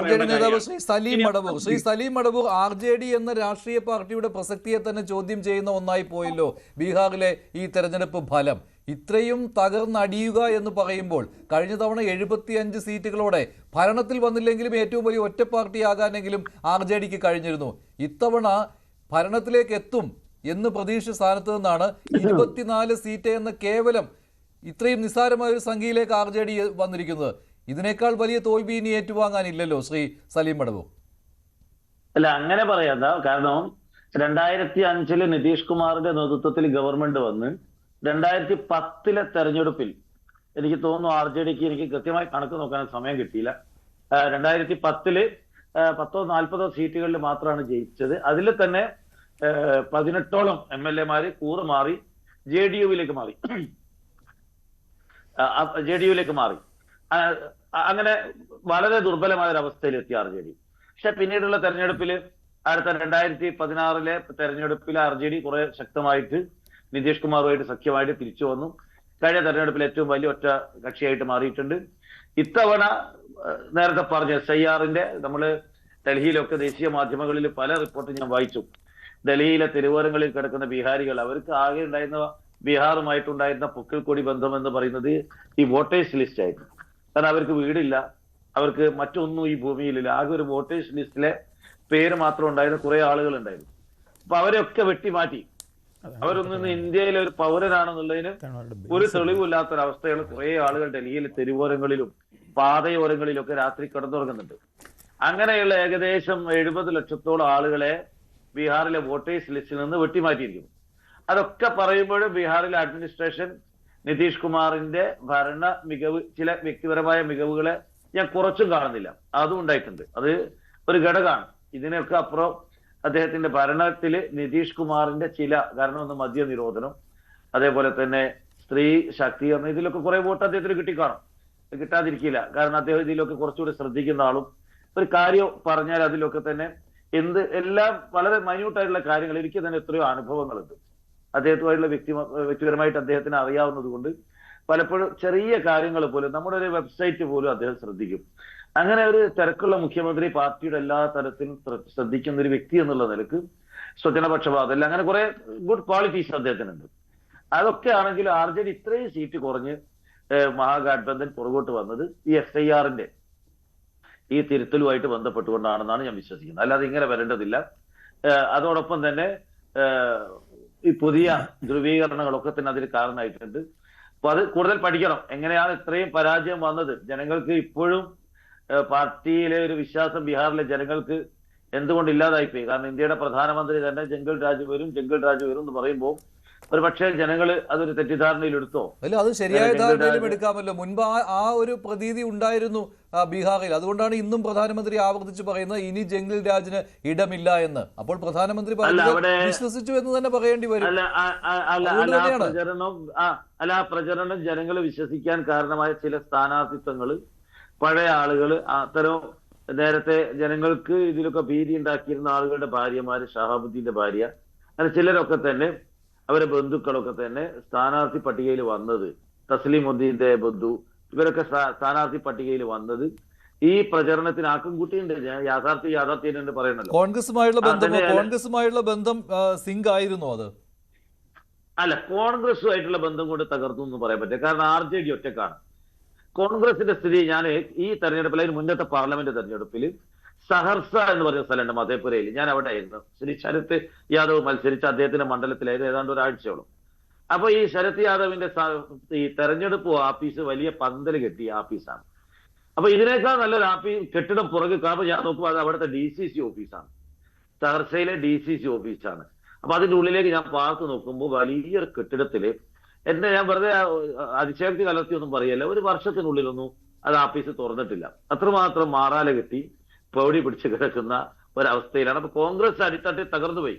RJD നേതാവ് Shri Saleem Madavoor RJD എന്ന രാഷ്ട്രീയ പാർട്ടിയുടെ പ്രസക്തിയെ തന്നെ ചോദ്യം ചെയ്യുന്ന ഒന്നായി പോയല്ലോ ബീഹാറിലെ ഈ തെരഞ്ഞെടുപ്പ് ഫലം. ഇത്രയും തകർന്നടിയുക എന്ന് പറയുമ്പോൾ കഴിഞ്ഞ തവണ 75 സീറ്റുകളോടെ ഭരണത്തിൽ വന്നില്ലെങ്കിലും ഏറ്റവും വലിയ ഒറ്റ പാർട്ടിയാകാനെങ്കിലും RJDക്ക് കഴിഞ്ഞിരുന്നു. ഇത്തവണ ഭരണത്തിലേക്ക് എത്തും എന്ന് പ്രതീക്ഷിച്ച സ്ഥാനത്ത് നിന്നാണ് 24 സീറ്റ് എന്ന കേവലം ഇത്രയും നിസ്സാരമായ ഒരു സംഖ്യയിലേക്ക് RJD വന്നിരിക്കുന്നത്. ഇതിനേക്കാൾ വലിയ തോൽവി ഇനി ഏറ്റുവാങ്ങാനില്ലല്ലോ ശ്രീ സലീം മടവൂർ. അല്ല, അങ്ങനെ പറയാത്ത കാരണം 2005 നിതീഷ് കുമാറിന്റെ നേതൃത്വത്തിൽ ഗവൺമെന്റ് വന്ന് 2010 തെരഞ്ഞെടുപ്പിൽ എനിക്ക് തോന്നുന്നു RJDക്ക് എനിക്ക് കൃത്യമായി കണക്ക് നോക്കാൻ സമയം കിട്ടിയില്ല. 2010 10-40 സീറ്റുകളിൽ മാത്രമാണ് ജയിച്ചത്. അതിൽ തന്നെ 18ഓളം MLA കൂറുമാറി JDUവിലേക്ക് മാറി. അങ്ങനെ വളരെ ദുർബലമായ ഒരു അവസ്ഥയിലെത്തി RJD. പക്ഷെ പിന്നീടുള്ള തെരഞ്ഞെടുപ്പിൽ അടുത്ത 2016 തെരഞ്ഞെടുപ്പിൽ RJD കുറെ ശക്തമായിട്ട് നിതീഷ് കുമാറുമായിട്ട് സഖ്യമായിട്ട് തിരിച്ചു വന്നു. കഴിഞ്ഞ തെരഞ്ഞെടുപ്പിൽ ഏറ്റവും വലിയ ഒറ്റ കക്ഷിയായിട്ട് മാറിയിട്ടുണ്ട്. ഇത്തവണ നേരത്തെ പറഞ്ഞ SIRന്റെ നമ്മള് ഡൽഹിയിലൊക്കെ ദേശീയ മാധ്യമങ്ങളിൽ പല റിപ്പോർട്ടും ഞാൻ വായിച്ചു. ഡൽഹിയിലെ തെരുവോരങ്ങളിൽ കിടക്കുന്ന ബീഹാരികൾ അവർക്ക് ആകെ ഉണ്ടായിരുന്ന ബീഹാറുമായിട്ടുണ്ടായിരുന്ന പൊക്കിൾക്കൊടി ബന്ധം എന്ന് പറയുന്നത് ഈ വോട്ടേഴ്സ് ലിസ്റ്റ് ആയിരുന്നു. കാരണം അവർക്ക് വീടില്ല, അവർക്ക് മറ്റൊന്നും ഈ ഭൂമിയിലില്ല. ആകെ ഒരു വോട്ടേഴ്സ് ലിസ്റ്റിലെ പേര് മാത്രം ഉണ്ടായിരുന്ന കുറെ ആളുകൾ ഉണ്ടായിരുന്നു. അപ്പൊ അവരെയൊക്കെ വെട്ടിമാറ്റി അവരൊന്നും ഇന്ത്യയിലെ ഒരു പൗരനാണെന്നുള്ളതിന് ഒരു തെളിവില്ലാത്തൊരവസ്ഥയാണ് കുറെ ആളുകൾ ഡൽഹിയിലെ തെരുവോരങ്ങളിലും പാതയോരങ്ങളിലും ഒക്കെ രാത്രി കിടന്നുറങ്ങുന്നുണ്ട്. അങ്ങനെയുള്ള ഏകദേശം 70 ലക്ഷത്തോളം ആളുകളെ ബീഹാറിലെ വോട്ടേഴ്സ് ലിസ്റ്റിൽ നിന്ന് വെട്ടിമാറ്റിയിരിക്കുന്നു. അതൊക്കെ പറയുമ്പോഴും ബീഹാറിലെ അഡ്മിനിസ്ട്രേഷൻ നിതീഷ് കുമാറിന്റെ ഭരണ മികവ്, ചില വ്യക്തിപരമായ മികവുകളെ ഞാൻ കുറച്ചും കാണുന്നില്ല. അതും ഉണ്ടായിട്ടുണ്ട്. അത് ഒരു ഘടകമാണ്. ഇതിനൊക്കെ അപ്പുറം അദ്ദേഹത്തിന്റെ ഭരണത്തിൽ നിതീഷ് കുമാറിന്റെ കാരണം ഒന്ന് മദ്യ നിരോധനം, അതേപോലെ തന്നെ സ്ത്രീ ശാക്തീകരണം, ഇതിലൊക്കെ കുറെ വോട്ട് അദ്ദേഹത്തിന് കിട്ടാതിരിക്കില്ല. കാരണം അദ്ദേഹം ഇതിലൊക്കെ കുറച്ചുകൂടി ശ്രദ്ധിക്കുന്ന ആളും, ഒരു കാര്യം പറഞ്ഞാൽ അതിലൊക്കെ തന്നെ എല്ലാം വളരെ മൈന്യൂട്ടായിട്ടുള്ള കാര്യങ്ങൾ. എനിക്ക് തന്നെ എത്രയോ അനുഭവങ്ങളുണ്ട് അദ്ദേഹത്തുമായിട്ടുള്ള വ്യക്തിപരമായിട്ട് അദ്ദേഹത്തിന് അറിയാവുന്നത് കൊണ്ട് പലപ്പോഴും ചെറിയ കാര്യങ്ങൾ പോലും നമ്മുടെ ഒരു വെബ്സൈറ്റ് പോലും അദ്ദേഹം ശ്രദ്ധിക്കും. അങ്ങനെ ഒരു തിരക്കുള്ള മുഖ്യമന്ത്രി, പാർട്ടിയുടെ എല്ലാ തരത്തിലും ശ്രദ്ധിക്കുന്ന ഒരു വ്യക്തി എന്നുള്ള നിലക്ക് സ്വജനപക്ഷപാതം, അങ്ങനെ കുറെ ഗുഡ് ക്വാളിറ്റീസ് അദ്ദേഹത്തിനുണ്ട്. അതൊക്കെ ആണെങ്കിൽ RJD ഇത്രയും സീറ്റ് കുറഞ്ഞ് മഹാഗാഠബന്ധൻ പുറകോട്ട് വന്നത് ഈ SIRന്റെ ഈ തിരുത്തലുമായിട്ട് ബന്ധപ്പെട്ടുകൊണ്ടാണെന്നാണ് ഞാൻ വിശ്വസിക്കുന്നത്. അല്ലാതെ ഇങ്ങനെ വരേണ്ടതില്ല. അതോടൊപ്പം തന്നെ ഈ പുതിയ ധ്രുവീകരണങ്ങളൊക്കെ തന്നെ അതിന് കാരണമായിട്ടുണ്ട്. അപ്പൊ അത് കൂടുതൽ പഠിക്കണം. എങ്ങനെയാണ് ഇത്രയും പരാജയം വന്നത്? ജനങ്ങൾക്ക് ഇപ്പോഴും പാർട്ടിയിലെ ഒരു വിശ്വാസം ബീഹാറിലെ ജനങ്ങൾക്ക് എന്തുകൊണ്ട് ഇല്ലാതായിപ്പോയി? കാരണം ഇന്ത്യയുടെ പ്രധാനമന്ത്രി തന്നെ ജംഗിൾ രാജ് വരും എന്ന് പറയുമ്പോൾ ഒരു പക്ഷേ ജനങ്ങൾ അതൊരു തെറ്റിദ്ധാരണയിൽ എടുത്തോ? അല്ല, അത് ശരിയായ ധാരണയിലും എടുക്കാമല്ലോ. മുൻപ് ആ ഒരു പ്രതീതി ഉണ്ടായിരുന്നു ബീഹാറിൽ. അതുകൊണ്ടാണ് ഇന്നും പ്രധാനമന്ത്രി ആവർത്തിച്ച് പറയുന്നത് ഇനി ജംഗിൾ രാജിന് ഇടമില്ല എന്ന്. അപ്പോൾ പ്രധാനമന്ത്രി വിശ്വസിച്ചു എന്ന് തന്നെ പറയേണ്ടി വരും. ആ പ്രചരണം ജനങ്ങൾ വിശ്വസിക്കാൻ കാരണമായ ചില സ്ഥാനാർത്ഥിത്വങ്ങൾ, പഴയ ആളുകൾ, അത്തരം നേരത്തെ ജനങ്ങൾക്ക് ഇതിലൊക്കെ ഭീതി ഉണ്ടാക്കിയിരുന്ന ആളുകളുടെ ഭാര്യമാര്, ഷഹാബുദ്ദീന്റെ ഭാര്യ, അങ്ങനെ ചിലരൊക്കെ തന്നെ അവരെ ബന്ധുക്കളൊക്കെ തന്നെ സ്ഥാനാർത്ഥി പട്ടികയിൽ വന്നത്, തസ്ലീമുദ്ദീന്റെ ബന്ധു, ഇവരൊക്കെ സ്ഥാനാർത്ഥി പട്ടികയിൽ വന്നത് ഈ പ്രചരണത്തിന് ആക്കം കൂട്ടിയുണ്ട്. യാഥാർത്ഥ്യം പറയണല്ലോ. കോൺഗ്രസുമായുള്ള ബന്ധം സിങ്ക് ആയിരുന്നു അത്. അല്ല, കോൺഗ്രസുമായിട്ടുള്ള ബന്ധം കൊണ്ട് തകർന്നു എന്ന് പറയാൻ പറ്റില്ല. കാരണം RJD ഒറ്റക്കാണ്. കോൺഗ്രസിന്റെ സ്ഥിതി ഞാൻ ഈ തെരഞ്ഞെടുപ്പിൽ, അതിന് മുന്നത്തെ പാർലമെന്റ് തെരഞ്ഞെടുപ്പിൽ സഹർസ എന്ന് പറയുന്ന സ്ഥലമുണ്ട് മധേപുരയിൽ. ഞാൻ അവിടെ ആയിരുന്നു. ശ്രീ ശരത് യാദവ് മത്സരിച്ച അദ്ദേഹത്തിന്റെ മണ്ഡലത്തിലായിരുന്നു ഏതാണ്ട് ഒരാഴ്ചയോളം. അപ്പൊ ഈ ശരത് യാദവിന്റെ ഈ തെരഞ്ഞെടുപ്പ് ഓഫീസ് വലിയ പന്തൽ കെട്ടിയ ഓഫീസാണ്. അപ്പൊ ഇതിനേക്കാൾ നല്ലൊരു കെട്ടിടം പുറകെ കാണുമ്പോൾ ഞാൻ നോക്കുമ്പോൾ അത് അവിടുത്തെ DCC ഓഫീസാണ്. സഹർസയിലെ DCC ഓഫീസാണ്. അപ്പൊ അതിന്റെ ഉള്ളിലേക്ക് ഞാൻ പാർത്ത് നോക്കുമ്പോൾ വലിയൊരു കെട്ടിടത്തില് ഞാൻ വെറുതെ അതിശയോക്തി കലർത്തിയൊന്നും പറയല്ല, ഒരു വർഷത്തിനുള്ളിലൊന്നും അത് ഓഫീസ് തുറന്നിട്ടില്ല. അത്രമാത്രം മാറാല കെട്ടി പൗടി പിടിച്ച് കിടക്കുന്ന ഒരവസ്ഥയിലാണ്. അപ്പൊ കോൺഗ്രസ് അടിത്തട്ടി തകർന്നുപോയി.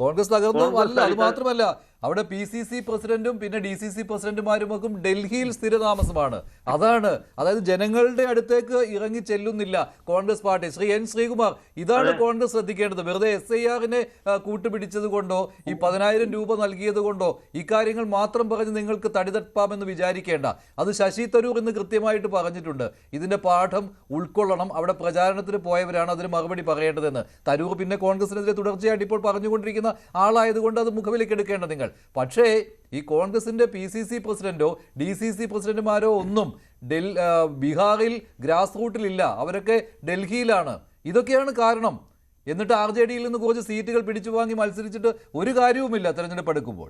കോൺഗ്രസ് തകർന്നു. അത് മാത്രമല്ല, അവിടെ PCC പ്രസിഡന്റും പിന്നെ DCC പ്രസിഡന്റുമാരുമൊക്കെ ഡൽഹിയിൽ സ്ഥിരതാമസമാണ്. അതായത് ജനങ്ങളുടെ അടുത്തേക്ക് ഇറങ്ങി ചെല്ലുന്നില്ല കോൺഗ്രസ് പാർട്ടി. ശ്രീ N. ശ്രീകുമാർ, ഇതാണ് കോൺഗ്രസ് ശ്രദ്ധിക്കേണ്ടത്. വെറുതെ SIR-നെ കൂട്ടുപിടിച്ചത് കൊണ്ടോ ഈ 10,000 രൂപ നൽകിയത് കൊണ്ടോ ഇക്കാര്യങ്ങൾ മാത്രം പറഞ്ഞ് നിങ്ങൾക്ക് തടിതപ്പാമെന്ന് വിചാരിക്കേണ്ട. അത് ശശി തരൂർ ഇന്ന് കൃത്യമായിട്ട് പറഞ്ഞിട്ടുണ്ട്. ഇതിന്റെ പാഠം ഉൾക്കൊള്ളണം. അവിടെ പ്രചാരണത്തിന് പോയവരാണ് അതിന് മറുപടി പറയേണ്ടതെന്ന്. തരൂർ പിന്നെ കോൺഗ്രസിനെതിരെ തുടർച്ചയായിട്ട് ഇപ്പോൾ പറഞ്ഞുകൊണ്ടിരിക്കുന്ന ആളായതുകൊണ്ട് അത് മുഖവിലേക്ക് എടുക്കേണ്ട നിങ്ങൾ. പക്ഷേ ഈ കോൺഗ്രസിന്റെ PCC പ്രസിഡന്റോ DCC പ്രസിഡന്റുമാരോ ഒന്നും ബീഹാറിൽ ഗ്രാസ് റൂട്ടിലില്ല. അവരൊക്കെ ഡൽഹിയിലാണ്. ഇതൊക്കെയാണ് കാരണം. എന്നിട്ട് RJD-യിൽ നിന്ന് കുറച്ച് സീറ്റുകൾ പിടിച്ചു വാങ്ങി മത്സരിച്ചിട്ട് ഒരു കാര്യവുമില്ല തെരഞ്ഞെടുപ്പ് എടുക്കുമ്പോൾ.